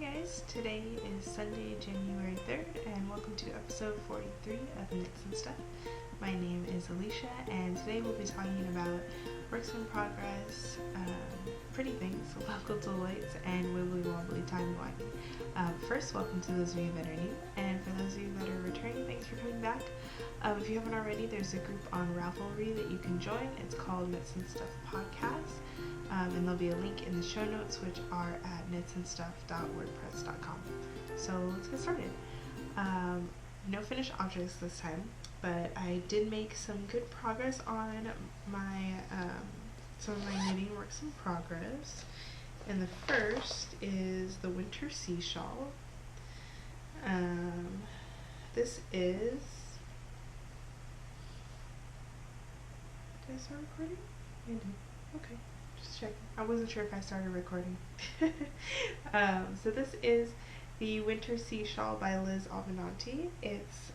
guys, today is Sunday, January 3rd, and welcome to episode 43 of Knits and Stuff. My name is Alicia, and today we'll be talking about works in progress, pretty things, local delights, and wibbly wobbly timey-wimey. First, welcome to those of you that are new, and for those of you that are returning, thanks for coming back. If you haven't already, there's a group on Ravelry that you can join. It's called Knits and Stuff Podcast. And there'll be a link in the show notes, which are at knitsandstuff.wordpress.com. So let's get started. No finished objects this time, but I did make some good progress on my some of my knitting works in progress. And the first is the winter sea shawl. This is. Did I start recording? I did. Okay. Just checking. I wasn't sure if I started recording. So this is the Winter Sea Shawl by Liz Avenatti. It's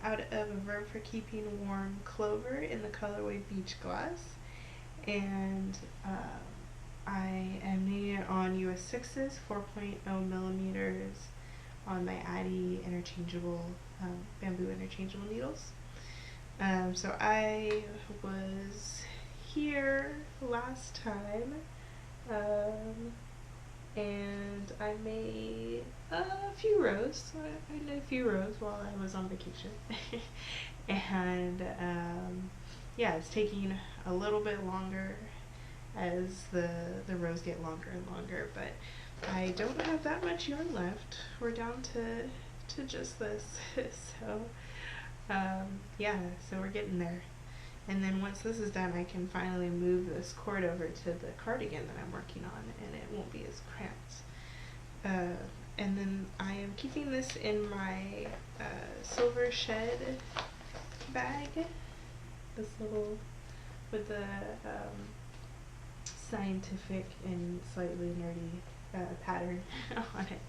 out of a Verb for Keeping Warm Clover in the colorway Beach Glass. And I am knitting it on US 6s, 4.0 millimeters on my Addi interchangeable, bamboo interchangeable needles. So I was here last time, and I made a few rows. I did a few rows while I was on vacation. And yeah, it's taking a little bit longer as the rows get longer and longer, but I don't have that much yarn left. We're down to just this. So yeah, so we're getting there. And then once this is done, I can finally move this cord over to the cardigan that I'm working on, and it won't be as cramped. And then I am keeping this in my Silver Shed bag, this little, with the scientific and slightly nerdy pattern on it.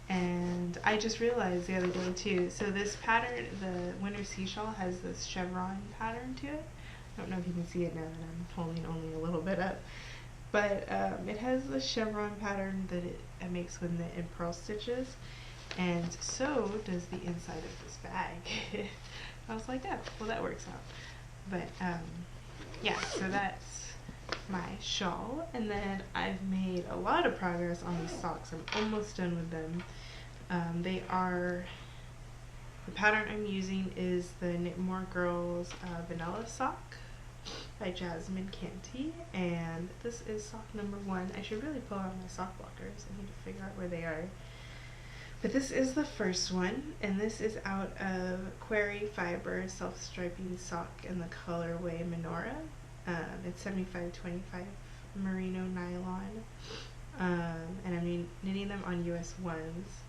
And I just realized the other day too, so this pattern, the Winter Sea Shawl, has this chevron pattern to it. I don't know if you can see it now that I'm holding only a little bit up, but it has the chevron pattern that it makes when in purl stitches, and so does the inside of this bag. I was like, oh, well, that works out. But yeah, so that's my shawl. And then I've made a lot of progress on these socks. I'm almost done with them. They are, the pattern I'm using is the Knitmore Girls Vanilla Sock by Jasmine Canty, and this is sock number 1. I should really pull out my sock blockers. I need to figure out where they are. But this is the first one, and this is out of Query Fiber Self-Striping Sock in the colorway Menorah. It's 75/25 merino nylon, and I'm knitting them on US 1s.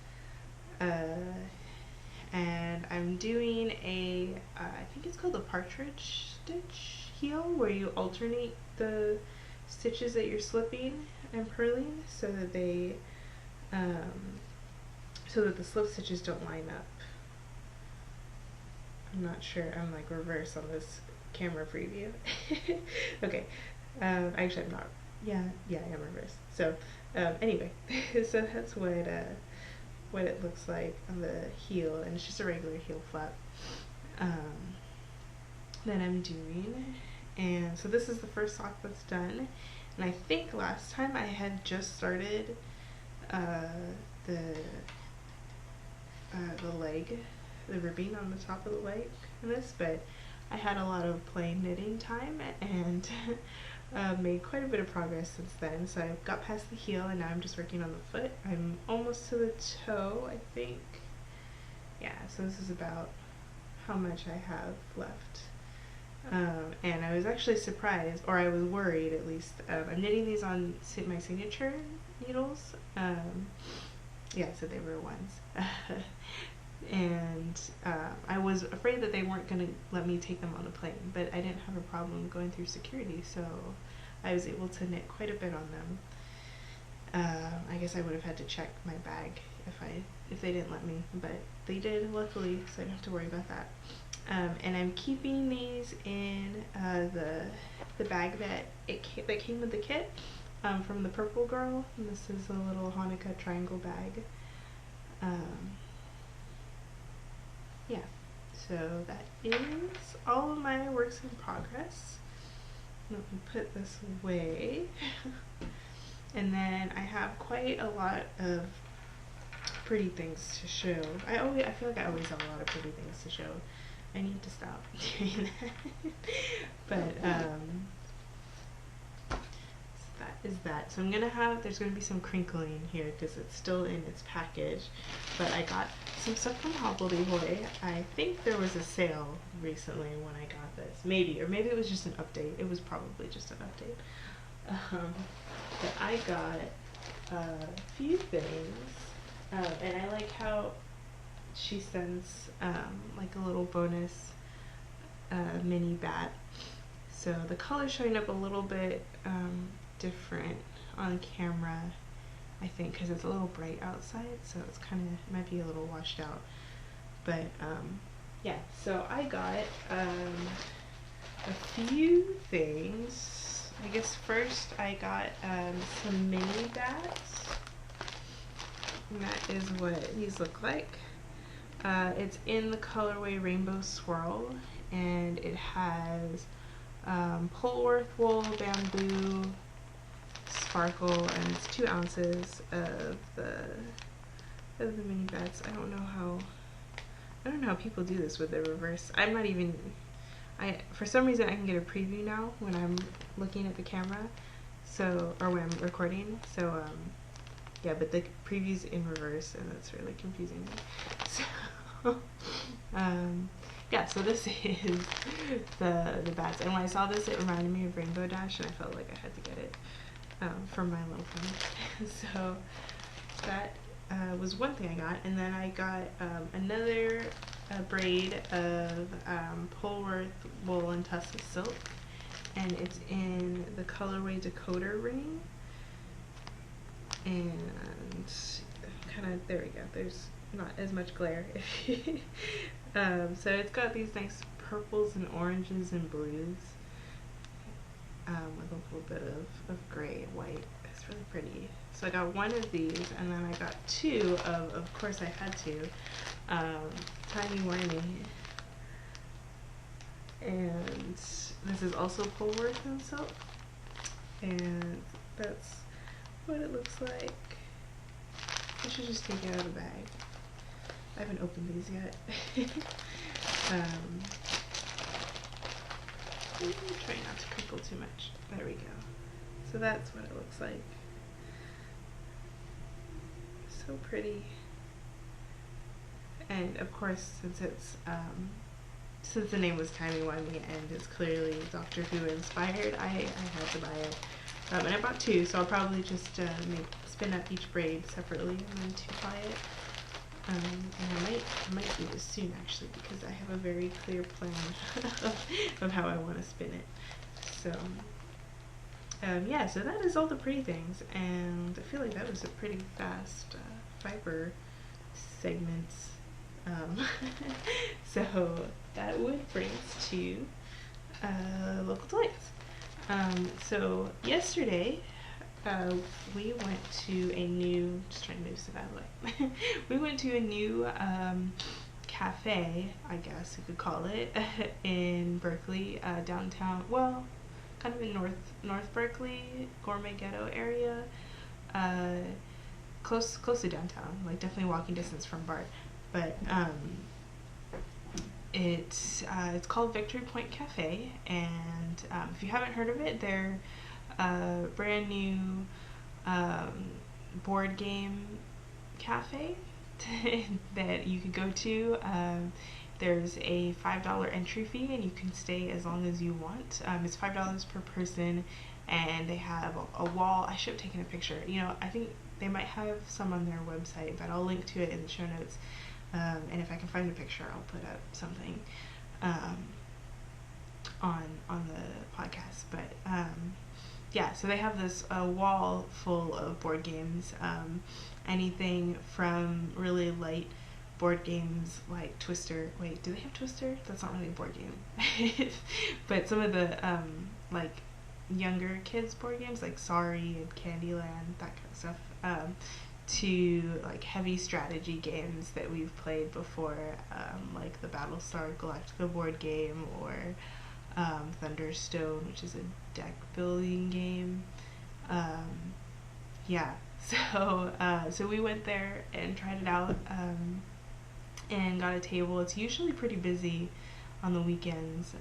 And I'm doing a, I think it's called a partridge stitch heel, where you alternate the stitches that you're slipping and purling so that they, so that the slip stitches don't line up. I'm not sure, I'm like reverse on this camera preview. Okay, actually I'm not, yeah, I am reverse. So anyway, so that's what it looks like on the heel, and it's just a regular heel flap that I'm doing. And so this is the first sock that's done, and I think last time I had just started the leg, the ribbing on the top of the leg in this, but I had a lot of plain knitting time and made quite a bit of progress since then. So I got past the heel, and now I'm just working on the foot. I'm almost to the toe, I think. Yeah, so this is about how much I have left. And I was actually surprised, or I was worried at least. I'm knitting these on my signature needles. Yeah, so they were ones. And I was afraid that they weren't going to let me take them on the plane, but I didn't have a problem going through security, so I was able to knit quite a bit on them. I guess I would have had to check my bag if they didn't let me, but they did, luckily, so I don't have to worry about that. And I'm keeping these in the bag that came with the kit. from the Purple Girl. And this is a little Hanukkah triangle bag. Yeah, so that is all of my works in progress. Let me put this away. And then I have quite a lot of pretty things to show. I feel like I always have a lot of pretty things to show. I need to stop doing that. But so that is that. So I'm gonna have, there's gonna be some crinkling here because it's still in its package. But I got some stuff from Hobbledehoy. I think there was a sale recently when I got this. Maybe, or maybe it was just an update. It was probably just an update. But I got a few things. And I like how she sends like a little bonus mini bat. So the color's showing up a little bit different on camera, I think, because it's a little bright outside, so it's kind of, might be a little washed out. But yeah, so I got a few things. I guess first I got some mini bats. And that is what these look like. It's in the colorway Rainbow Swirl, and it has Polworth wool, bamboo, sparkle, and it's 2 ounces of the mini bats. I don't know how people do this with the reverse. I'm not even, for some reason I can get a preview now when I'm looking at the camera, so, or when I'm recording, so yeah, but the preview's in reverse, and that's really confusing me. So, yeah, so this is the bats, and when I saw this, it reminded me of Rainbow Dash, and I felt like I had to get it from my little friend. So that was one thing I got, and then I got another braid of Polworth wool and tussle silk, and it's in the colorway Decoder Ring. And kind of, there we go, there's not as much glare. So it's got these nice purples and oranges and blues with a little bit of gray and white. It's really pretty. So I got one of these, and then I got 2 of course I had to, Timey Wimey. And this is also Polworth and silk, and that's what it looks like. I should just take it out of the bag. I haven't opened these yet. Try not to crinkle too much. There we go. So that's what it looks like. So pretty. And of course, since it's since the name was Timey Wimey and it's clearly Doctor Who inspired, I had to buy it. And I bought 2, so I'll probably just spin up each braid separately and then 2-ply it. And I might do this soon, actually, because I have a very clear plan of how I want to spin it. So yeah, so that is all the pretty things, and I feel like that was a pretty fast fiber segments. So that would bring us to local toys. So yesterday we went to a new, just trying to move stuff out of the way. We went to a new cafe, I guess you could call it, in Berkeley, downtown, well, kind of in North Berkeley, Gourmet Ghetto area, close to downtown, like definitely walking distance from BART. But it's called Victory Point Cafe, and if you haven't heard of it, they're a brand new board game cafe that you could go to. There's a $5 entry fee, and you can stay as long as you want. It's $5 per person, and they have a wall. I should have taken a picture. You know, I think they might have some on their website, but I'll link to it in the show notes. And if I can find a picture, I'll put up something on the podcast. But yeah, so they have this wall full of board games, anything from really light board games like Twister. Wait, do they have Twister? That's not really a board game. But some of the like younger kids board games like Sorry and Candyland, that kind of stuff, to like heavy strategy games that we've played before, like the Battlestar Galactica board game, or Thunderstone, which is a deck building game. Yeah, so we went there and tried it out, and got a table. It's usually pretty busy on the weekends.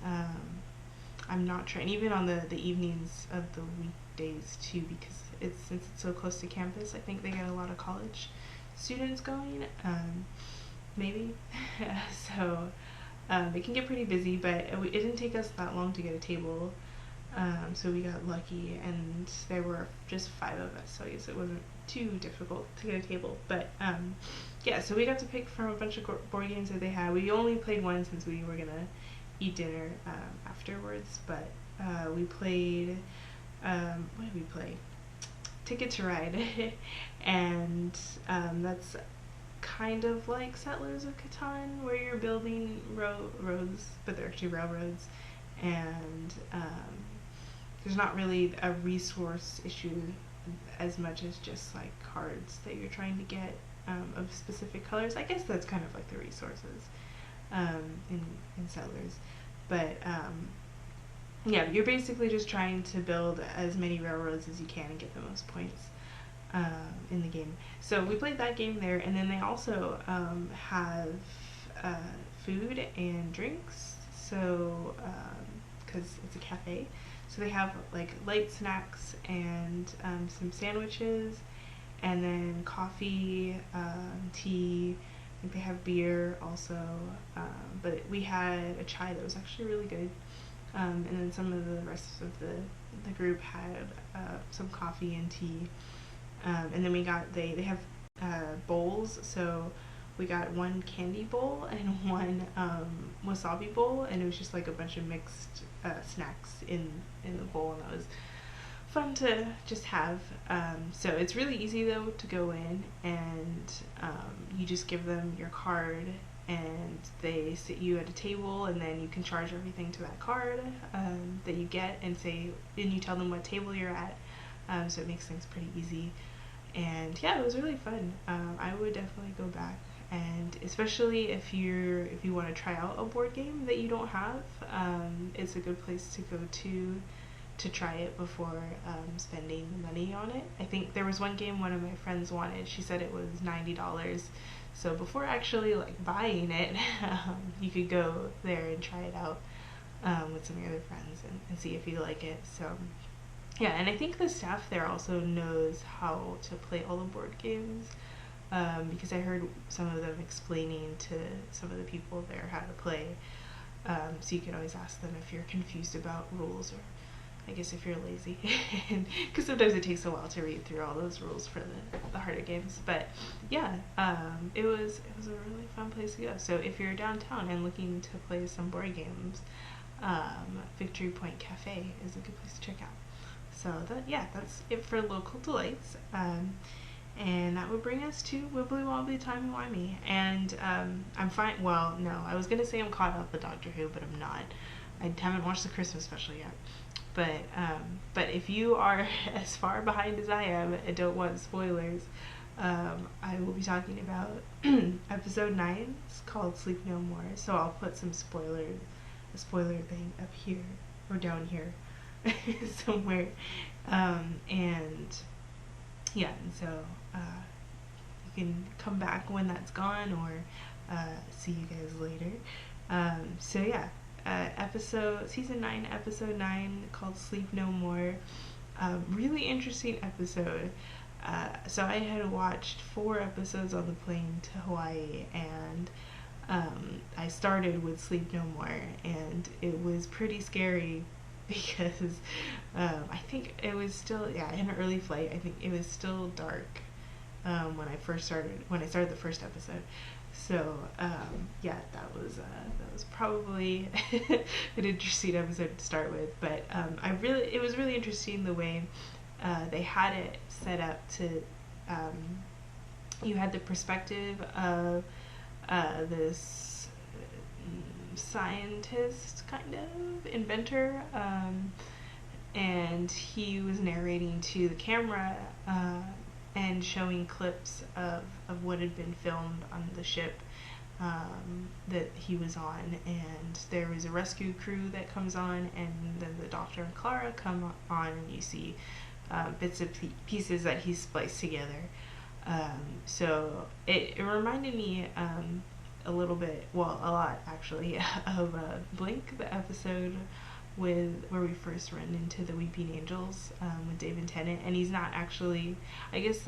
I'm not sure, and even on the evenings of the weekdays too, because since it's so close to campus, I think they get a lot of college students going, maybe. So it can get pretty busy, but it didn't take us that long to get a table. So we got lucky, and there were just 5 of us, so I guess it wasn't too difficult to get a table. But yeah, so we got to pick from a bunch of board games that they had. We only played one since we were gonna eat dinner afterwards, but we played, what did we play? Ticket to Ride, and that's kind of like Settlers of Catan, where you're building roads, but they're actually railroads, and there's not really a resource issue as much as just like cards that you're trying to get of specific colors. I guess that's kind of like the resources in Settlers, but yeah, you're basically just trying to build as many railroads as you can and get the most points in the game. So we played that game there, and then they also have food and drinks, so because it's a cafe, so they have like light snacks and some sandwiches, and then coffee, tea. I think they have beer also, but we had a chai that was actually really good. And then some of the rest of the group had some coffee and tea. And then they have bowls, so we got one candy bowl and one wasabi bowl, and it was just like a bunch of mixed snacks in the bowl, and that was fun to just have. So it's really easy though to go in, and you just give them your card, and they sit you at a table, and then you can charge everything to that card that you get, and you tell them what table you're at. So it makes things pretty easy, and yeah, it was really fun. I would definitely go back, and especially if you want to try out a board game that you don't have, it's a good place to go to try it before spending the money on it. I think there was one game one of my friends wanted. She said it was $90. So before actually like buying it, you could go there and try it out with some of your other friends and see if you like it. So yeah, and I think the staff there also knows how to play all the board games, because I heard some of them explaining to some of the people there how to play. So you can always ask them if you're confused about rules, or I guess if you're lazy, because sometimes it takes a while to read through all those rules for the harder games. But yeah, it was a really fun place to go. So if you're downtown and looking to play some board games, Victory Point Cafe is a good place to check out. So that's it for local delights. And that would bring us to Wibbly Wobbly Timey-Wimey. And I'm fine. Well, no, I was gonna say I'm caught up with Doctor Who, but I'm not. I haven't watched the Christmas special yet. But if you are as far behind as I am and don't want spoilers, I will be talking about episode 9. It's called Sleep No More. So I'll put a spoiler thing up here or down here somewhere. And yeah, and so you can come back when that's gone, or see you guys later. So yeah. Season 9, episode 9, called Sleep No More. Really interesting episode. So I had watched 4 episodes on the plane to Hawaii, and I started with Sleep No More, and it was pretty scary because I think it was still, in an early flight, I think it was still dark when I started the first episode. So that was probably an interesting episode to start with, but it was really interesting the way they had it set up to you had the perspective of this scientist, kind of inventor, and he was narrating to the camera and showing clips of what had been filmed on the ship that he was on, and there was a rescue crew that comes on, and then the Doctor and Clara come on, and you see bits of pieces that he spliced together. So it reminded me a little bit, well, a lot actually, of Blink, the episode where we first run into the Weeping Angels with David Tennant, and he's not actually, I guess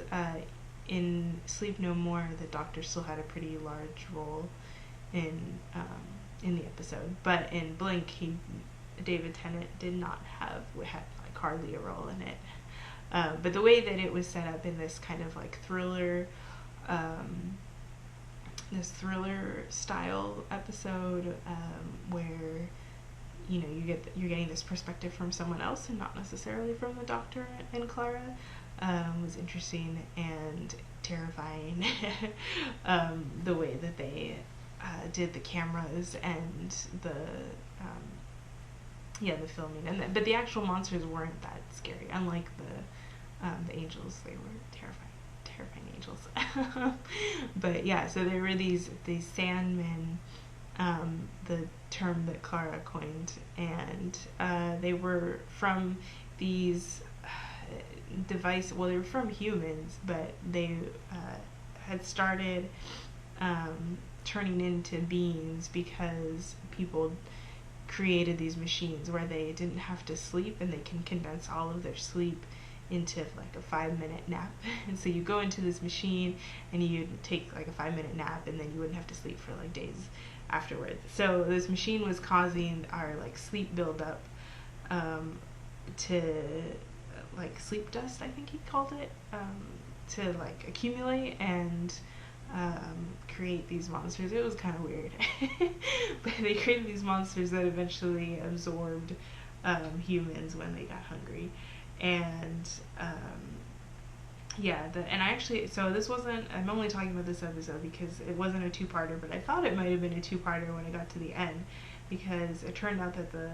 in Sleep No More, the Doctor still had a pretty large role in the episode, but in Blink, David Tennant had like hardly a role in it. But the way that it was set up in this kind of like thriller style episode, where you're getting this perspective from someone else and not necessarily from the Doctor and Clara, was interesting and terrifying. The way that they did the cameras and the filming, but the actual monsters weren't that scary. Unlike the angels, they were terrifying angels. But yeah, so there were these Sandmen, the term that Clara coined, and they were from these they were from humans, but they had started turning into beings because people created these machines where they didn't have to sleep, and they can condense all of their sleep into like a 5-minute nap. And so you go into this machine and you take like a 5-minute nap, and then you wouldn't have to sleep for like days afterwards. So this machine was causing our like sleep buildup to like sleep dust, I think he called it, to like accumulate and create these monsters. It was kind of weird. But they created these monsters that eventually absorbed humans when they got hungry. And so this wasn't, I'm only talking about this episode because it wasn't a two-parter, but I thought it might have been a two-parter when I got to the end, because it turned out that the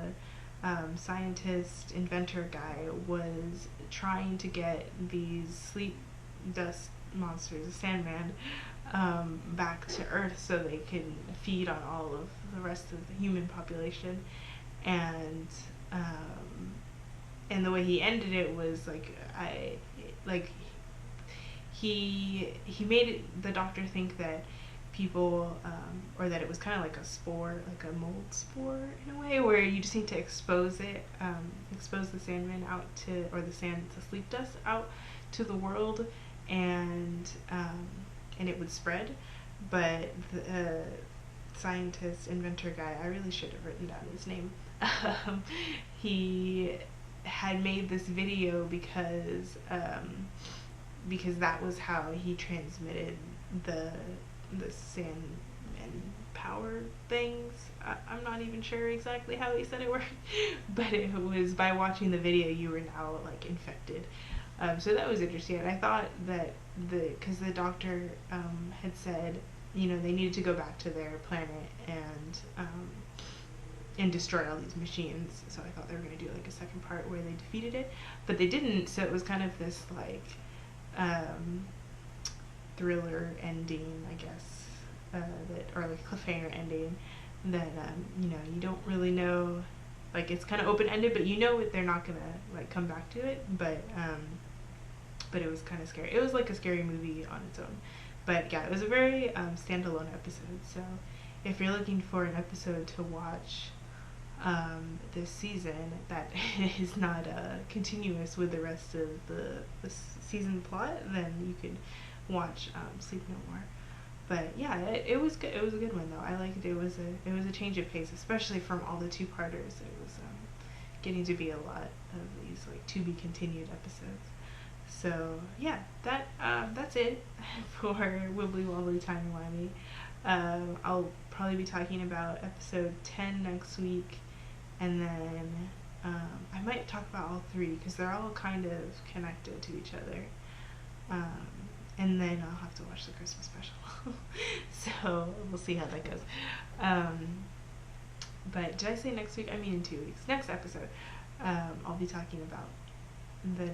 scientist inventor guy was trying to get these sleep dust monsters, the Sandman, back to Earth so they could feed on all of the rest of the human population. And the way he ended it was he made the Doctor think that people, or that it was kind of like a spore, like a mold spore in a way, where you just need to expose the Sandman out to, or the sleep dust out to the world, and it would spread. But the scientist inventor guy, I really should have written down his name, he had made this video because that was how he transmitted the Sandman power things. I'm not even sure exactly how he said it worked, but it was by watching the video you were now like infected. So that was interesting. And I thought that because the Doctor had said, they needed to go back to their planet and destroy all these machines. So I thought they were going to do like a second part where they defeated it, but they didn't. So it was kind of this like thriller ending, I guess, or like cliffhanger ending that you don't really know. Like, it's kind of open-ended, but they're not gonna like come back to it. But it was kind of scary. It was like a scary movie on its own. But yeah, it was a very standalone episode. So if you're looking for an episode to watch this season that is not continuous with the rest of the season plot, then you could watch Sleep No More. But yeah, it was good. It was a good one though. I liked it. It was a change of pace, especially from all the two-parters. It was getting to be a lot of these like to be continued episodes. So yeah, that's it for Wibbly Wobbly Timey Wimey. I'll probably be talking about episode 10 next week, and then I might talk about all three because they're all kind of connected to each other. And then I'll have to watch the Christmas special. So we'll see how that goes. But did I say next week? I mean in 2 weeks. Next episode. I'll be talking about the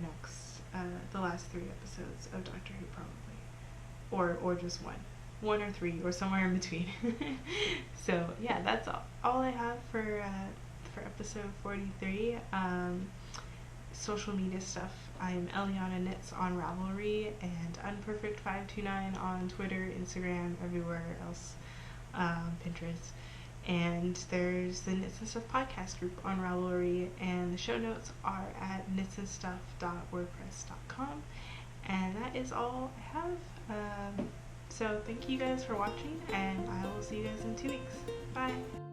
last 3 episodes of Doctor Who probably, or just one or 3, or somewhere in between. So yeah, that's all I have for episode 43. Social media stuff. I'm Eliana Knits on Ravelry and Unperfect529 on Twitter, Instagram, everywhere else, Pinterest. And there's the Knits and Stuff podcast group on Ravelry, and the show notes are at knitsandstuff.wordpress.com. And that is all I have. So thank you guys for watching, and I will see you guys in 2 weeks. Bye!